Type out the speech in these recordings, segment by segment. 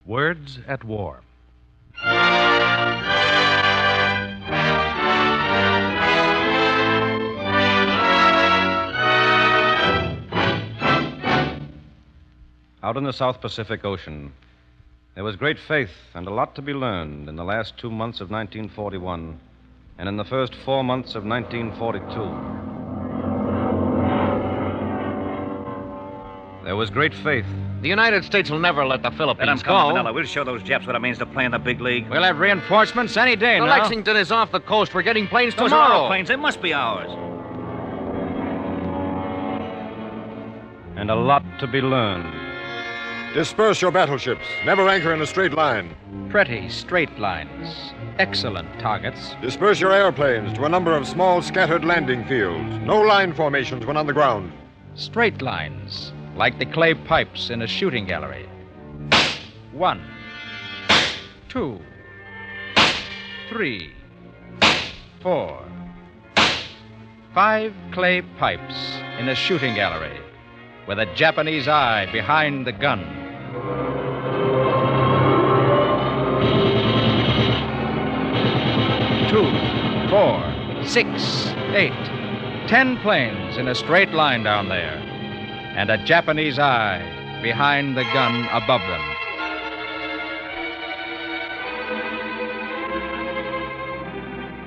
Words at War. Out in the South Pacific Ocean, there was great faith and a lot to be learned in the last 2 months of 1941 and in the first 4 months of 1942. There was great faith. The United States will never let the Philippines Let them go. come, Manila. We'll show those Japs what it means to play in the big league. We'll have reinforcements any day The now. Lexington is off the coast. We're getting planes Those tomorrow. are our planes. They must be ours. And a lot to be learned. Disperse your battleships. Never anchor in a straight line. Pretty straight lines. Excellent targets. Disperse your airplanes to a number of small scattered landing fields. No line formations when on the ground. Straight lines, like the clay pipes in a shooting gallery. 1, 2, 3, 4, 5 clay pipes in a shooting gallery with a Japanese eye behind the gun. 2, 4, 6, 8, 10 planes in a straight line down there, and a Japanese eye behind the gun above them.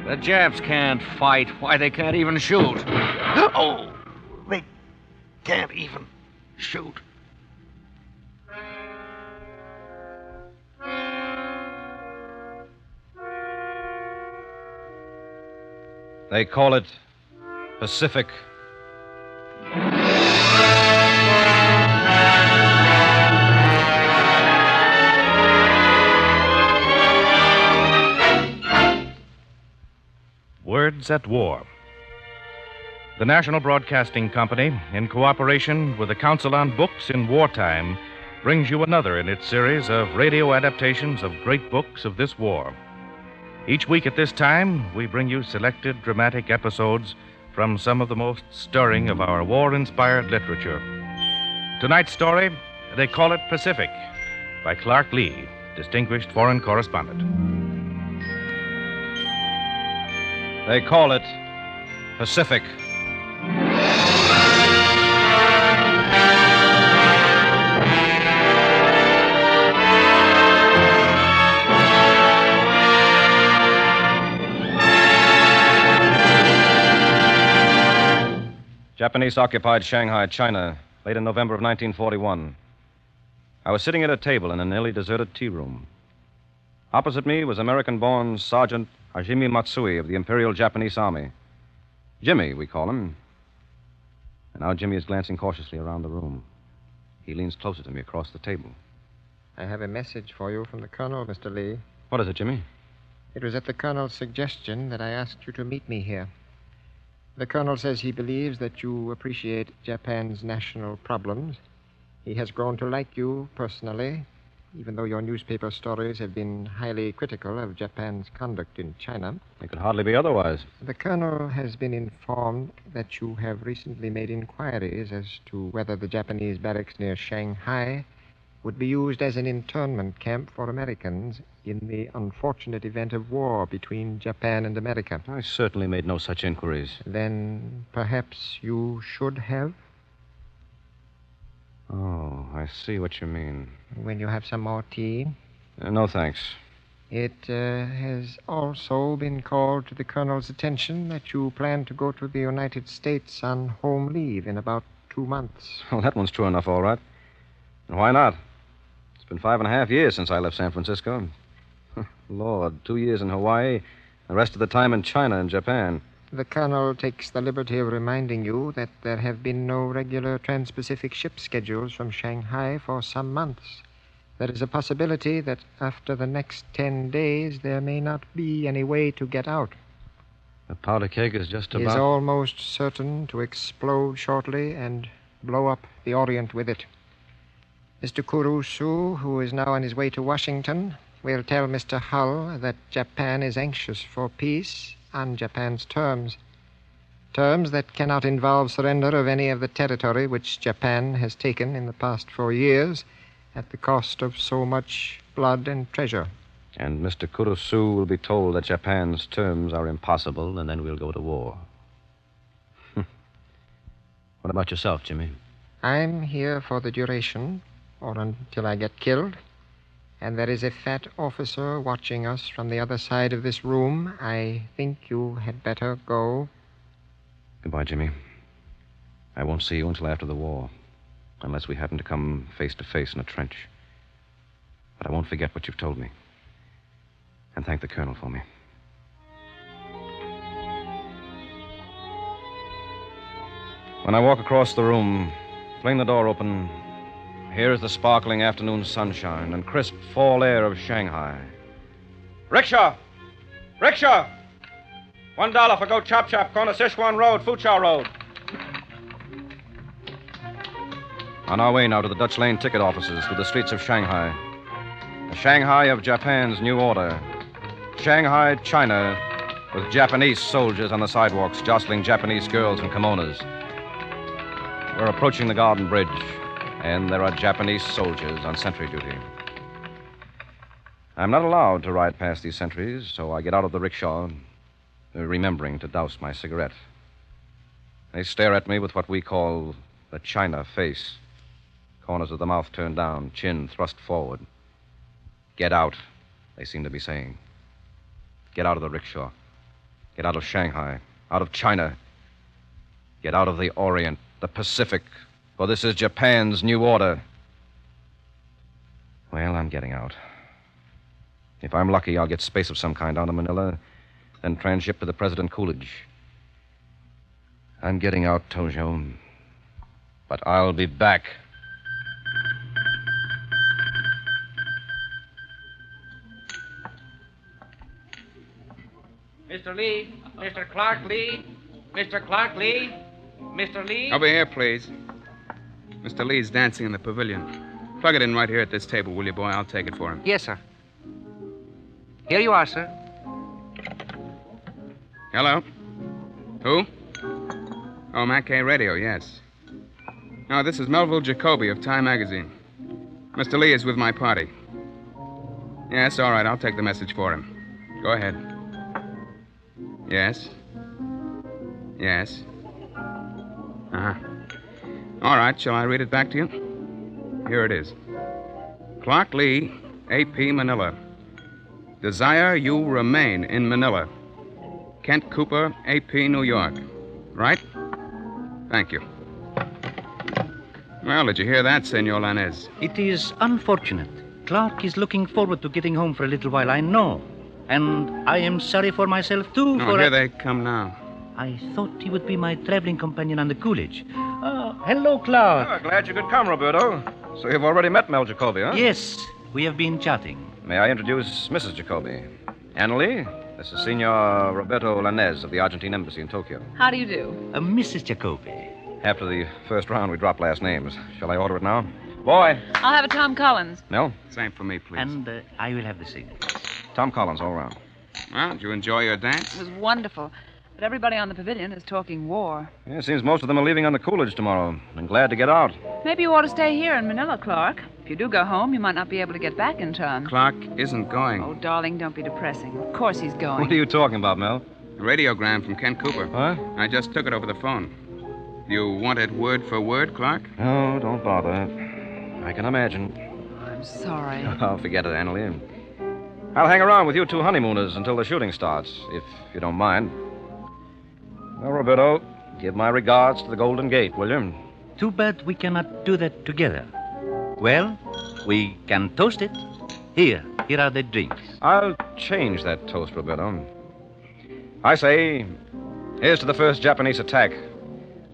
The Japs can't fight. Why, they can't even shoot. Oh, they can't even shoot. They call it Pacific. Words at War. The National Broadcasting Company, in cooperation with the Council on Books in Wartime, brings you another in its series of radio adaptations of great books of this war. Each week at this time, we bring you selected dramatic episodes from some of the most stirring of our war-inspired literature. Tonight's story, They Call It Pacific, by Clark Lee, distinguished foreign correspondent. They call it Pacific. Japanese occupied Shanghai, China, late in November of 1941. I was sitting at a table in a nearly deserted tea room. Opposite me was American-born Sergeant Hajime Matsui of the Imperial Japanese Army. Jimmy, we call him. And now Jimmy is glancing cautiously around the room. He leans closer to me across the table. I have a message for you from the Colonel, Mr. Lee. What is it, Jimmy? It was at the Colonel's suggestion that I asked you to meet me here. The Colonel says he believes that you appreciate Japan's national problems. He has grown to like you personally, even though your newspaper stories have been highly critical of Japan's conduct in China. It could hardly be otherwise. The Colonel has been informed that you have recently made inquiries as to whether the Japanese barracks near Shanghai would be used as an internment camp for Americans in the unfortunate event of war between Japan and America. I certainly made no such inquiries. Then perhaps you should have, Oh, I see what you mean. when you have some more tea. No, thanks. It has also been called to the Colonel's attention that you plan to go to the United States on home leave in about 2 months. Well, that one's true enough, all right. And why not? It's been 5.5 years since I left San Francisco. Lord, 2 years in Hawaii, the rest of the time in China and Japan. The Colonel takes the liberty of reminding you that there have been no regular trans-Pacific ship schedules from Shanghai for some months. There is a possibility that after the next 10 days, there may not be any way to get out. The powder keg is just It is about... almost certain to explode shortly and blow up the Orient with it. Mr. Kurusu, who is now on his way to Washington, will tell Mr. Hull that Japan is anxious for peace on Japan's terms. Terms that cannot involve surrender of any of the territory which Japan has taken in the past 4 years, at the cost of so much blood and treasure. And Mr. Kurosu will be told that Japan's terms are impossible, and then we'll go to war. What about yourself, Jimmy? I'm here for the duration, or until I get killed. And there is a fat officer watching us from the other side of this room. I think you had better go. Goodbye, Jimmy. I won't see you until after the war, unless we happen to come face to face in a trench. But I won't forget what you've told me. And thank the Colonel for me. When I walk across the room, fling the door open, here's the sparkling afternoon sunshine and crisp fall air of Shanghai. Rickshaw! Rickshaw! $1 for Go Chop Chop, corner Sichuan Road, Foochow Road. On our way now to the Dutch Lane ticket offices through the streets of Shanghai. The Shanghai of Japan's new order. Shanghai, China, with Japanese soldiers on the sidewalks jostling Japanese girls in kimonos. We're approaching the Garden Bridge, and there are Japanese soldiers on sentry duty. I'm not allowed to ride past these sentries, so I get out of the rickshaw, remembering to douse my cigarette. They stare at me with what we call the China face. Corners of the mouth turned down, chin thrust forward. Get out, they seem to be saying. Get out of the rickshaw. Get out of Shanghai. Out of China. Get out of the Orient, the Pacific, for this is Japan's new order. Well, I'm getting out. If I'm lucky, I'll get space of some kind down to Manila, then transship to the President Coolidge. I'm getting out, Tojo. But I'll be back. Mr. Lee, Mr. Clark Lee, Mr. Clark Lee, Mr. Lee. Over here, please. Mr. Lee's dancing in the pavilion. Plug it in right here at this table, will you, boy? I'll take it for him. Yes, sir. Here you are, sir. Hello? Who? Oh, Mackay Radio, yes. No, this is Melville Jacoby of Time Magazine. Mr. Lee is with my party. Yes, all right, I'll take the message for him. Go ahead. Yes? Yes? Uh-huh. All right, shall I read it back to you? Here it is. Clark Lee, AP Manila. Desire you remain in Manila. Kent Cooper, AP New York. Right? Thank you. Well, did you hear that, Senor Lanez? It is unfortunate. Clark is looking forward to getting home for a little while, I know. And I am sorry for myself, too, Oh, here they come now. I thought he would be my traveling companion on the Coolidge. Hello, Clark. Oh, glad you could come, Roberto. So you've already met Mel Jacoby, huh? Yes, we have been chatting. May I introduce Mrs. Jacoby? Annalie, this is Senor Roberto Lanez of the Argentine Embassy in Tokyo. How do you do? Mrs. Jacoby. After the first round, we dropped last names. Shall I order it now? Boy. I'll have a Tom Collins. Nell? Same for me, please. And I will have the same. Tom Collins, all around. Well, did you enjoy your dance? It was wonderful. But everybody on the pavilion is talking war. Yeah, it seems most of them are leaving on the Coolidge tomorrow. And glad to get out. Maybe you ought to stay here in Manila, Clark. If you do go home, you might not be able to get back in time. Clark isn't going. Oh, darling, don't be depressing. Of course he's going. What are you talking about, Mel? A radiogram from Kent Cooper. Huh? I just took it over the phone. You want it word for word, Clark? No, don't bother. I can imagine. I'm sorry. Oh, forget it, Annalie. I'll hang around with you two honeymooners until the shooting starts, if you don't mind. Well, Roberto, give my regards to the Golden Gate, will you? Too bad we cannot do that together. Well, we can toast it. Here are the drinks. I'll change that toast, Roberto. I say, here's to the first Japanese attack.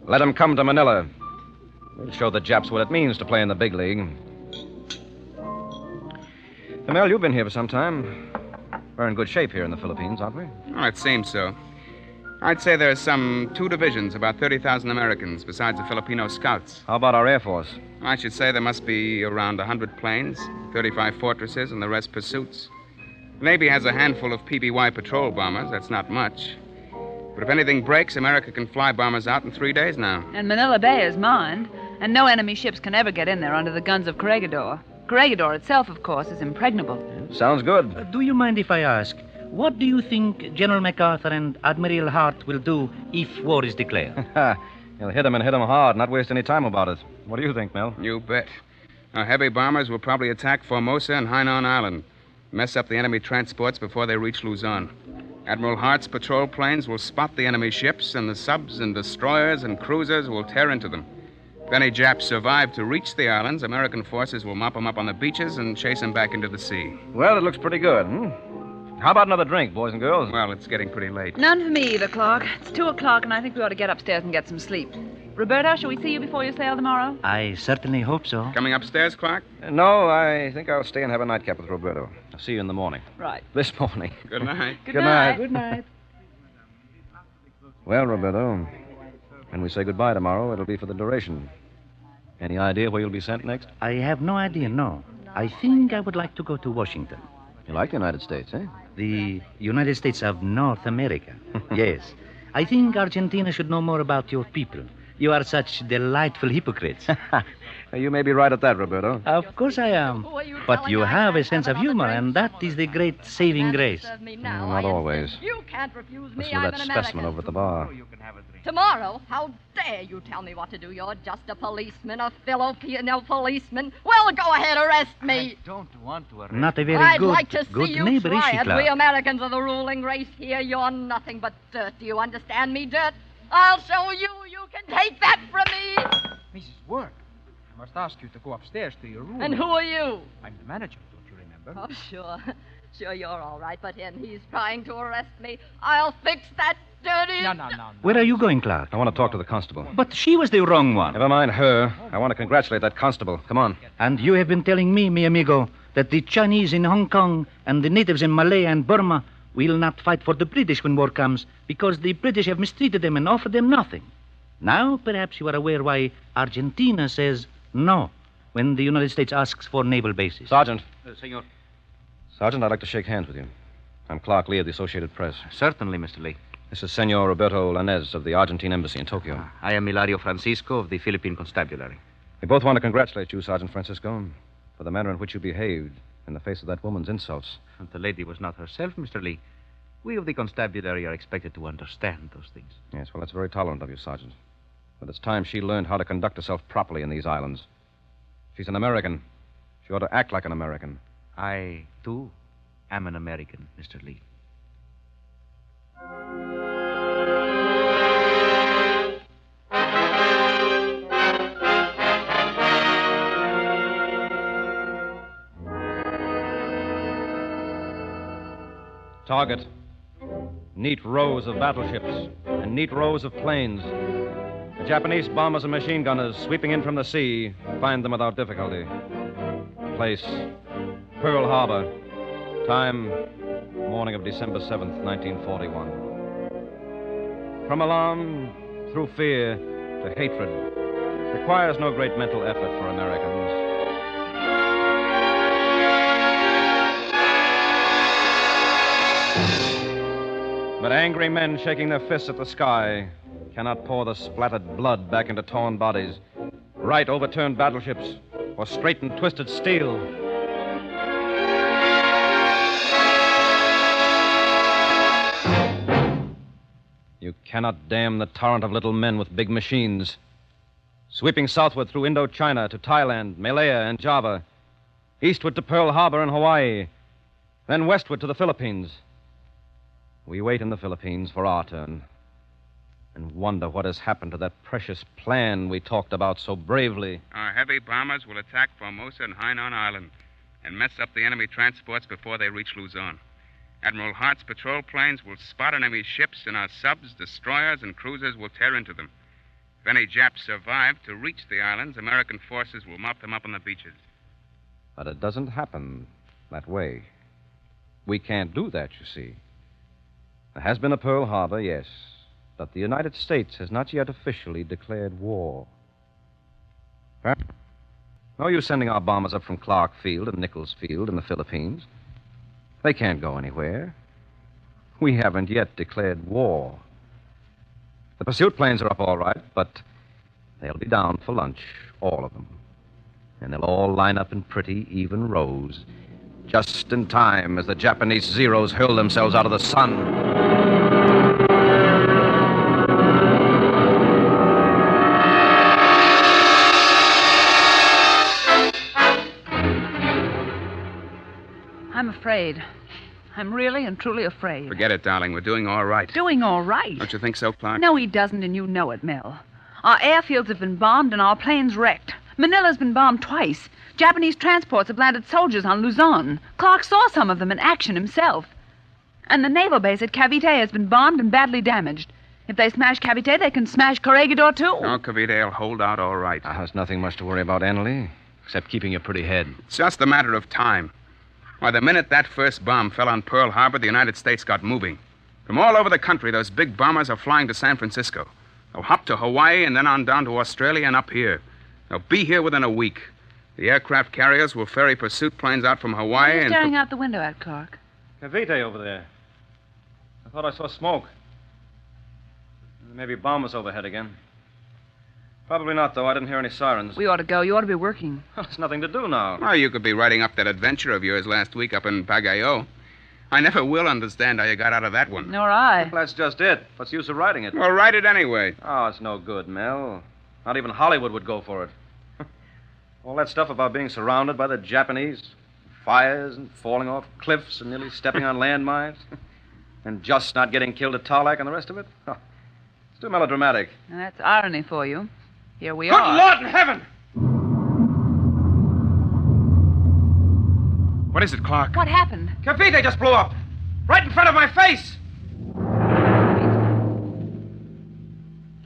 Let 'em come to Manila. We'll show the Japs what it means to play in the big league. Mel, you've been here for some time. We're in good shape here in the Philippines, aren't we? Oh, it seems so. I'd say there's some 2 divisions, about 30,000 Americans, besides the Filipino scouts. How about our Air Force? I should say there must be around 100 planes, 35 fortresses, and the rest pursuits. The Navy has a handful of PBY patrol bombers. That's not much. But if anything breaks, America can fly bombers out in 3 days now. And Manila Bay is mined, and no enemy ships can ever get in there under the guns of Corregidor. Corregidor itself, of course, is impregnable. Sounds good. Do you mind if I ask, what do you think General MacArthur and Admiral Hart will do if war is declared? He'll hit him and hit him hard, not waste any time about it. What do you think, Mel? You bet. Our heavy bombers will probably attack Formosa and Hainan Island, mess up the enemy transports before they reach Luzon. Admiral Hart's patrol planes will spot the enemy ships, and the subs and destroyers and cruisers will tear into them. If any Japs survive to reach the islands, American forces will mop them up on the beaches and chase them back into the sea. Well, it looks pretty good, How about another drink, boys and girls? Well, it's getting pretty late. None for me either, Clark. It's 2 o'clock, and I think we ought to get upstairs and get some sleep. Roberto, shall we see you before you sail tomorrow? I certainly hope so. Coming upstairs, Clark? No, I think I'll stay and have a nightcap with Roberto. I'll see you in the morning. Right. This morning. Good night. Good night. Good night. Well, Roberto, when we say goodbye tomorrow, it'll be for the duration. Any idea where you'll be sent next? I have no idea, no. I think I would like to go to Washington. You like the United States, eh? The United States of North America. Yes. I think Argentina should know more about your people. You are such delightful hypocrites. You may be right at that, Roberto. Of course I am. But you have a sense of humor, and that is the great saving grace. Not always. You can't refuse me. Listen to I'm that an specimen American. over at the bar. Tomorrow? How dare you tell me what to do? You're just a policeman, a Filipino policeman. Well, go ahead, arrest me. I don't want to arrest Not a very I'd good, like to good see you neighbor, is try she, it. Clark? We Americans are the ruling race here. You're nothing but dirt. Do you understand me, dirt? I'll show you. You can take that from me. Mrs. Work, I must ask you to go upstairs to your room. And who are you? I'm the manager, don't you remember? Oh, sure. Sure, you're all right, but him, he's trying to arrest me. I'll fix that dirty... No. Where are you going, Clark? I want to talk to the constable. But she was the wrong one. Never mind her. I want to congratulate that constable. Come on. And you have been telling me, mi amigo, that the Chinese in Hong Kong and the natives in Malaya and Burma will not fight for the British when war comes because the British have mistreated them and offered them nothing. Now, perhaps you are aware why Argentina says no when the United States asks for naval bases. Sergeant. Senor. Sergeant, I'd like to shake hands with you. I'm Clark Lee of the Associated Press. Certainly, Mr. Lee. This is Senor Roberto Lanez of the Argentine Embassy in Tokyo. I am Hilario Francisco of the Philippine Constabulary. We both want to congratulate you, Sergeant Francisco, for the manner in which you behaved in the face of that woman's insults. And the lady was not herself, Mr. Lee. We of the Constabulary are expected to understand those things. Yes, well, that's very tolerant of you, Sergeant. But it's time she learned how to conduct herself properly in these islands. She's an American. She ought to act like an American. I, too, am an American, Mr. Lee. Target. Neat rows of battleships and neat rows of planes. The Japanese bombers and machine gunners sweeping in from the sea find them without difficulty. Place, Pearl Harbor. Time, morning of December 7th, 1941. From alarm, through fear, to hatred, requires no great mental effort for Americans. But angry men shaking their fists at the sky cannot pour the splattered blood back into torn bodies, right overturned battleships, or straightened twisted steel. You cannot dam the torrent of little men with big machines. Sweeping southward through Indochina to Thailand, Malaya, and Java, eastward to Pearl Harbor and Hawaii, then westward to the Philippines. We wait in the Philippines for our turn and wonder what has happened to that precious plan we talked about so bravely. Our heavy bombers will attack Formosa and Hainan Island and mess up the enemy transports before they reach Luzon. Admiral Hart's patrol planes will spot enemy ships, and our subs, destroyers, and cruisers will tear into them. If any Japs survive to reach the islands, American forces will mop them up on the beaches. But it doesn't happen that way. We can't do that, you see. There has been a Pearl Harbor, yes, but the United States has not yet officially declared war. Huh? No use sending our bombers up from Clark Field and Nichols Field in the Philippines. They can't go anywhere. We haven't yet declared war. The pursuit planes are up all right, but they'll be down for lunch, all of them. And they'll all line up in pretty, even rows, just in time as the Japanese Zeros hurl themselves out of the sun. I'm afraid. I'm really and truly afraid. Forget it, darling. We're doing all right. Doing all right? Don't you think so, Clark? No, he doesn't, and you know it, Mel. Our airfields have been bombed and our planes wrecked. Manila's been bombed twice. Japanese transports have landed soldiers on Luzon. Clark saw some of them in action himself. And the naval base at Cavite has been bombed and badly damaged. If they smash Cavite, they can smash Corregidor, too. No, Cavite will hold out all right. There's nothing much to worry about, Annalie, except keeping your pretty head. It's just a matter of time. Why, the minute that first bomb fell on Pearl Harbor, the United States got moving. From all over the country, those big bombers are flying to San Francisco. They'll hop to Hawaii and then on down to Australia and up here. They'll be here within a week. The aircraft carriers will ferry pursuit planes out from Hawaii What are you and... staring out the window at, Clark? Cavite over there. I thought I saw smoke. Maybe bombers overhead again. Probably not, though. I didn't hear any sirens. We ought to go. You ought to be working. There's nothing to do now. Well, you could be writing up that adventure of yours last week up in Pagayo. I never will understand how you got out of that one. Nor I. Well, that's just it. What's the use of writing it? Well, write it anyway. Oh, it's no good, Mel. Not even Hollywood would go for it. All that stuff about being surrounded by the Japanese, fires and falling off cliffs and nearly stepping on landmines, and just not getting killed at Tarlac and the rest of it. It's too melodramatic. Now, that's irony for you. Here we Good are. Lord in heaven! What is it, Clark? What happened? Cavite just blew up! Right in front of my face!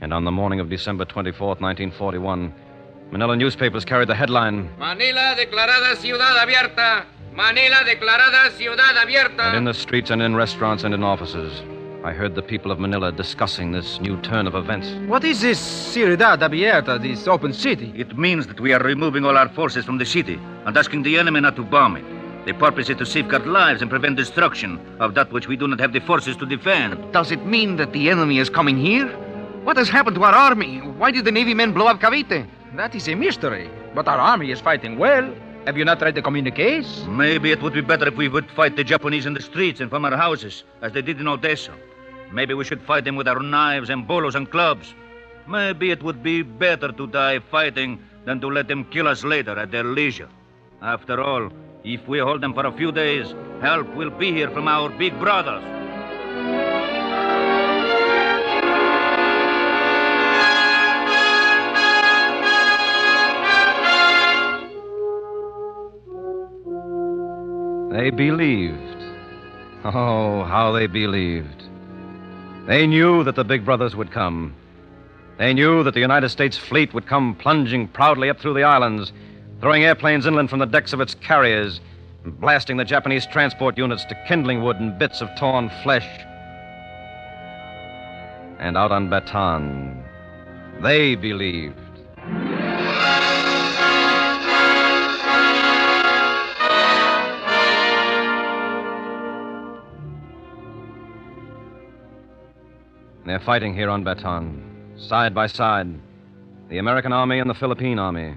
And on the morning of December 24th, 1941, Manila newspapers carried the headline, Manila declarada ciudad abierta. Manila declarada ciudad abierta. and in the streets and in restaurants and in offices, I heard the people of Manila discussing this new turn of events. What is this Ciudad Abierta, this open city? It means that we are removing all our forces from the city and asking the enemy not to bomb it. The purpose is to safeguard lives and prevent destruction of that which we do not have the forces to defend. Does it mean that the enemy is coming here? What has happened to our army? Why did the Navy men blow up Cavite? That is a mystery. But our army is fighting well. Have you not read the communiques? Maybe it would be better if we would fight the Japanese in the streets and from our houses, as they did in Odessa. Maybe we should fight them with our knives and bolos and clubs. Maybe it would be better to die fighting than to let them kill us later at their leisure. After all, if we hold them for a few days, help will be here from our big brothers. They believed. Oh, how they believed. They knew that the big brothers would come. They knew that the United States fleet would come plunging proudly up through the islands, throwing airplanes inland from the decks of its carriers, and blasting the Japanese transport units to kindling wood and bits of torn flesh. And out on Bataan, they believed. They're fighting here on Bataan, side by side, the American Army and the Philippine Army.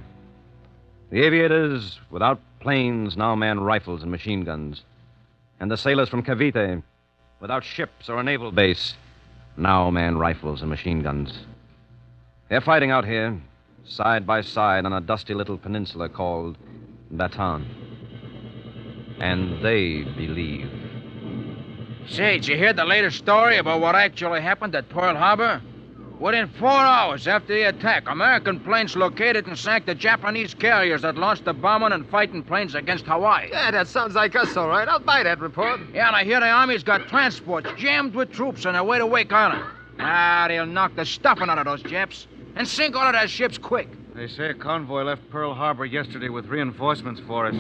The aviators, without planes, now man rifles and machine guns. And the sailors from Cavite, without ships or a naval base, now man rifles and machine guns. They're fighting out here, side by side, on a dusty little peninsula called Bataan. And they believe. Say, did you hear the latest story about what actually happened at Pearl Harbor? Within 4 hours after the attack, American planes located and sank the Japanese carriers that launched the bombing and fighting planes against Hawaii. Yeah, that sounds like us, all right. I'll buy that report. Yeah, and I hear the Army's got transports jammed with troops on their way to Wake Island. They'll knock the stuffing out of those Japs and sink all of their ships quick. They say a convoy left Pearl Harbor yesterday with reinforcements for us.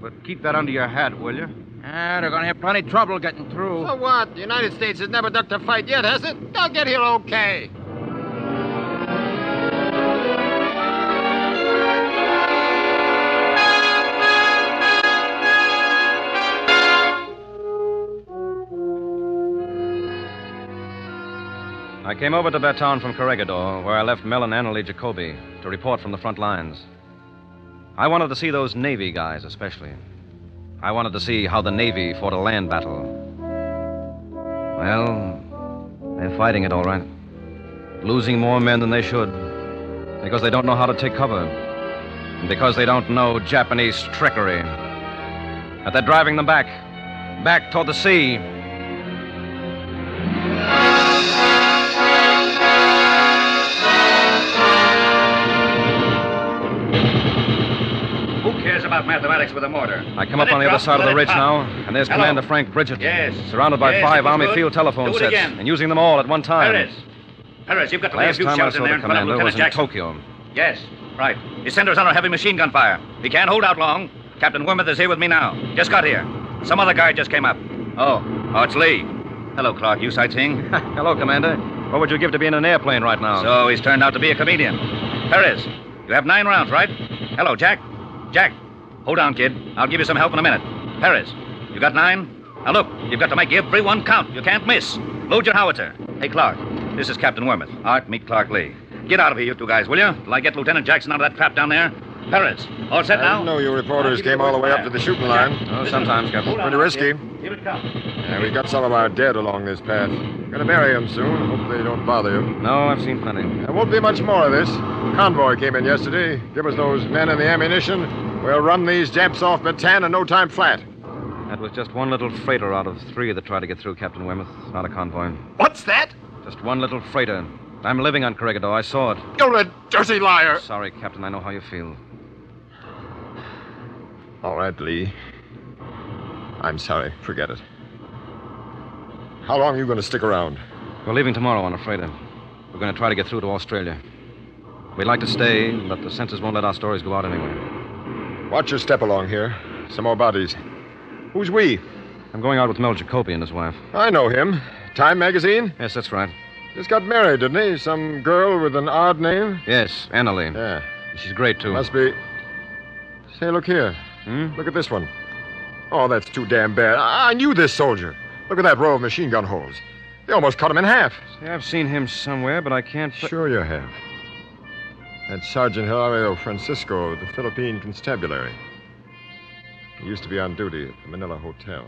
But keep that under your hat, will you? They're going to have plenty trouble getting through. So what? The United States has never ducked a fight yet, has it? They'll get here okay. I came over to Bataan from Corregidor, where I left Mel and Annalie Jacoby to report from the front lines. I wanted to see those Navy guys, especially. I wanted to see how the Navy fought a land battle. Well, they're fighting it all right. Losing more men than they should. Because they don't know how to take cover. And because they don't know Japanese trickery. But they're driving them back toward the sea. Who cares about mathematics with a mortar? I come up on the other side of the ridge now, and there's Hello. Commander Frank Bridget. Yes. Surrounded by Yes, 5 it was Army good. field telephone Do it sets. again. And using them all at one time. Perez, you've got to lay a Last few time I shells saw in there the in front of commander was Lieutenant in Jackson. Tokyo. Yes, right. His center's under heavy machine gun fire. He can't hold out long. Captain Wormuth is here with me now. Just got here. Some other guy just came up. Oh, it's Lee. Hello, Clark. You sightseeing? Hello, Commander. What would you give to be in an airplane right now? So he's turned out to be a comedian. Perez, you have 9 rounds, right? Hello, Jack. Jack, hold on, kid. I'll give you some help in a minute. Perez, you got 9? Now look, you've got to make every one count. You can't miss. Load your howitzer. Hey, Clark, this is Captain Wormuth. Art, meet Clark Lee. Get out of here, you two guys, will you? Till I get Lieutenant Jackson out of that trap down there. Perez, all set now? I didn't know you reporters came all the way up to the shooting line. Oh, sometimes, Captain. Pretty risky. Here it comes. Yeah, we got some of our dead along this path. Gonna bury them soon. Hope they don't bother you. No, I've seen plenty. There won't be much more of this. Convoy came in yesterday. Give us those men and the ammunition. We'll run these Japs off Bataan in no time flat. That was just one little freighter out of 3 that tried to get through, Captain Weymouth. Not a convoy. What's that? Just one little freighter. I'm living on Corregidor. I saw it. You're a dirty liar. Sorry, Captain. I know how you feel. All right, Lee. I'm sorry. Forget it. How long are you going to stick around? We're leaving tomorrow on a freighter. We're going to try to get through to Australia. We'd like to stay, but the censors won't let our stories go out anyway. Watch your step along here. Some more bodies. Who's we? I'm going out with Mel Jacoby and his wife. I know him. Time magazine? Yes, that's right. Just got married, didn't he? Some girl with an odd name? Yes, Annalie. Yeah. She's great, too. Must be. Say, look here. Look at this one. Oh, that's too damn bad. I knew this soldier. Look at that row of machine gun holes. They almost cut him in half. See, I've seen him somewhere, but I can't... Sure you have. That's Sergeant Hilario Francisco of the Philippine Constabulary. He used to be on duty at the Manila Hotel.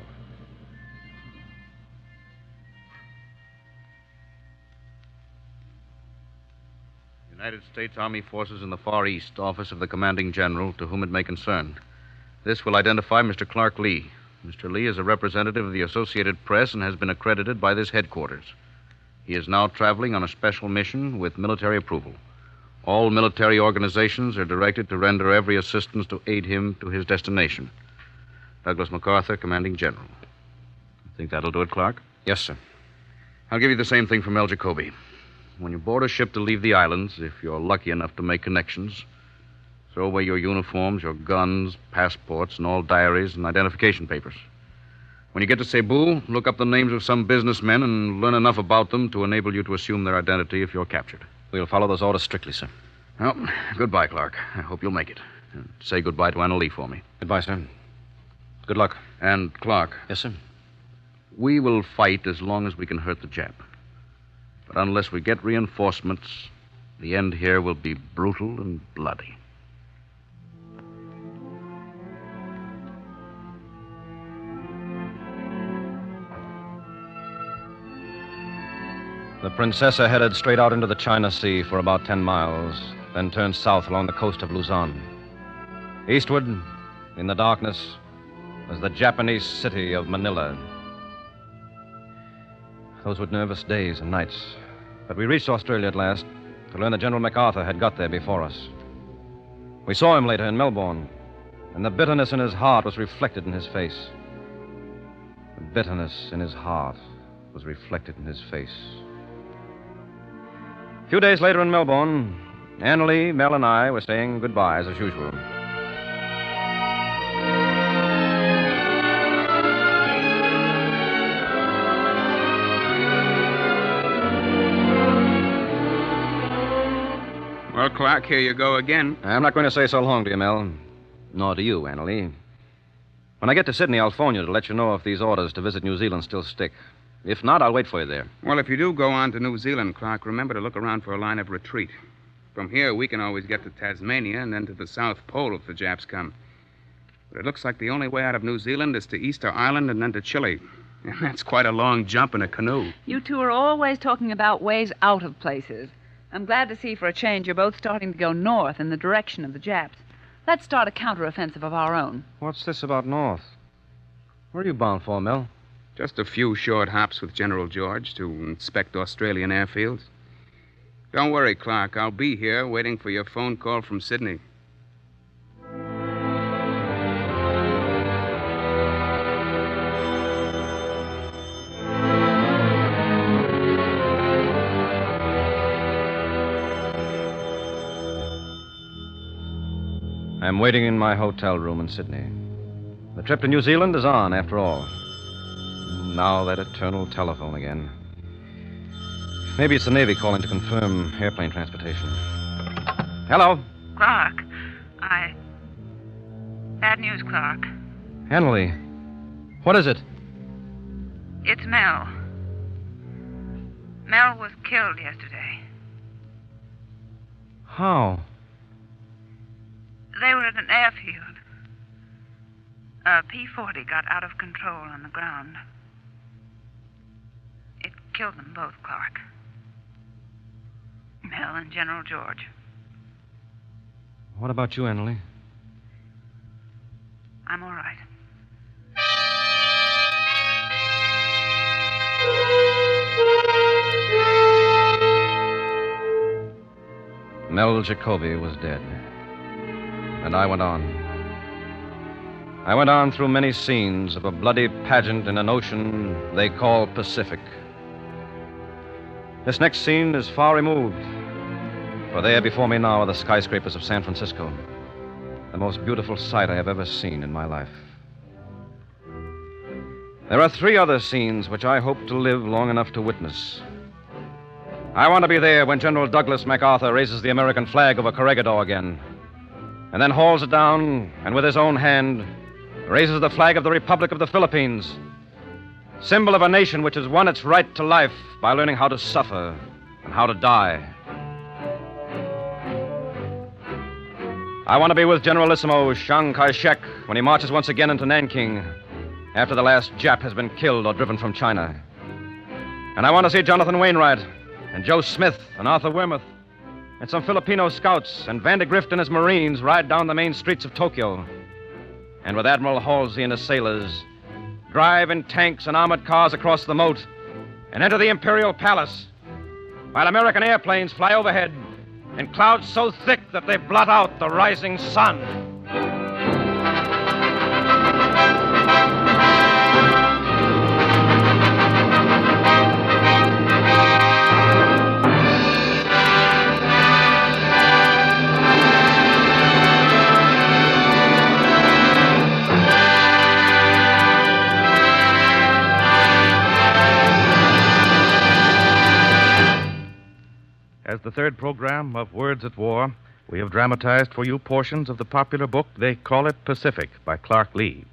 United States Army Forces in the Far East, Office of the Commanding General, to whom it may concern. This will identify Mr. Clark Lee. Mr. Lee is a representative of the Associated Press and has been accredited by this headquarters. He is now traveling on a special mission with military approval. All military organizations are directed to render every assistance to aid him to his destination. Douglas MacArthur, Commanding General. Think that'll do it, Clark? Yes, sir. I'll give you the same thing from Mel Jacoby. When you board a ship to leave the islands, if you're lucky enough to make connections, throw away your uniforms, your guns, passports, and all diaries and identification papers. When you get to Cebu, look up the names of some businessmen and learn enough about them to enable you to assume their identity if you're captured. We'll follow those orders strictly, sir. Well, goodbye, Clark. I hope you'll make it. And say goodbye to Anna Lee for me. Goodbye, sir. Good luck. And, Clark. Yes, sir. We will fight as long as we can hurt the Jap. But unless we get reinforcements, the end here will be brutal and bloody. The Princessa headed straight out into the China Sea for about 10 miles, then turned south along the coast of Luzon. Eastward, in the darkness, was the Japanese city of Manila. Those were nervous days and nights. But we reached Australia at last to learn that General MacArthur had got there before us. We saw him later in Melbourne, and the bitterness in his heart was reflected in his face. The bitterness in his heart was reflected in his face. A few days later in Melbourne, Annalie, Mel, and I were saying goodbyes as usual. Well, Clark, here you go again. I'm not going to say so long to you, Mel. Nor to you, Annalie. When I get to Sydney, I'll phone you to let you know if these orders to visit New Zealand still stick. If not, I'll wait for you there. Well, if you do go on to New Zealand, Clark, remember to look around for a line of retreat. From here, we can always get to Tasmania and then to the South Pole if the Japs come. But it looks like the only way out of New Zealand is to Easter Island and then to Chile. And that's quite a long jump in a canoe. You two are always talking about ways out of places. I'm glad to see for a change you're both starting to go north in the direction of the Japs. Let's start a counteroffensive of our own. What's this about north? Where are you bound for, Mel? Just a few short hops with General George to inspect Australian airfields. Don't worry, Clark. I'll be here waiting for your phone call from Sydney. I'm waiting in my hotel room in Sydney. The trip to New Zealand is on, after all. Now that eternal telephone again. Maybe it's the Navy calling to confirm airplane transportation. Hello? Clark, Bad news, Clark. Hanley. What is it? It's Mel. Mel was killed yesterday. How? They were at an airfield. A P-40 got out of control on the ground. It killed them both, Clark. Mel and General George. What about you, Annalie? I'm all right. Mel Jacoby was dead. And I went on. I went on through many scenes of a bloody pageant in an ocean they call Pacific. This next scene is far removed, for there before me now are the skyscrapers of San Francisco, the most beautiful sight I have ever seen in my life. There are 3 other scenes which I hope to live long enough to witness. I want to be there when General Douglas MacArthur raises the American flag over Corregidor again, and then hauls it down and with his own hand raises the flag of the Republic of the Philippines, symbol of a nation which has won its right to life by learning how to suffer and how to die. I want to be with Generalissimo Chiang Kai-shek when he marches once again into Nanking after the last Jap has been killed or driven from China. And I want to see Jonathan Wainwright and Joe Smith and Arthur Weymouth and some Filipino scouts and Vandegrift and his Marines ride down the main streets of Tokyo. And with Admiral Halsey and his sailors, drive in tanks and armored cars across the moat and enter the Imperial Palace, while American airplanes fly overhead in clouds so thick that they blot out the rising sun. As the third program of Words at War, we have dramatized for you portions of the popular book They Call It Pacific by Clark Lee.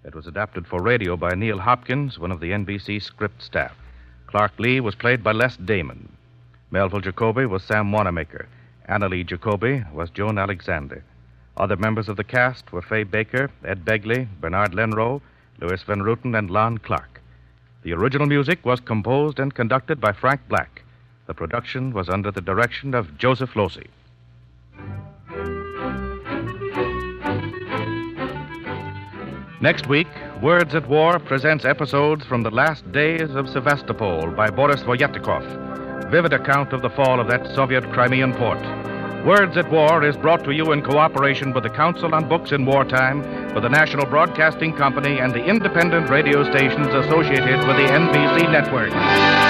It was adapted for radio by Neil Hopkins, one of the NBC script staff. Clark Lee was played by Les Damon. Melville Jacoby was Sam Wanamaker. Annalie Jacoby was Joan Alexander. Other members of the cast were Fay Baker, Ed Begley, Bernard Lenrow, Louis Van Ruten, and Lon Clark. The original music was composed and conducted by Frank Black. The production was under the direction of Joseph Losey. Next week, Words at War presents episodes from the last days of Sevastopol by Boris Voyatikov, vivid account of the fall of that Soviet Crimean port. Words at War is brought to you in cooperation with the Council on Books in Wartime, with the National Broadcasting Company, and the independent radio stations associated with the NBC network.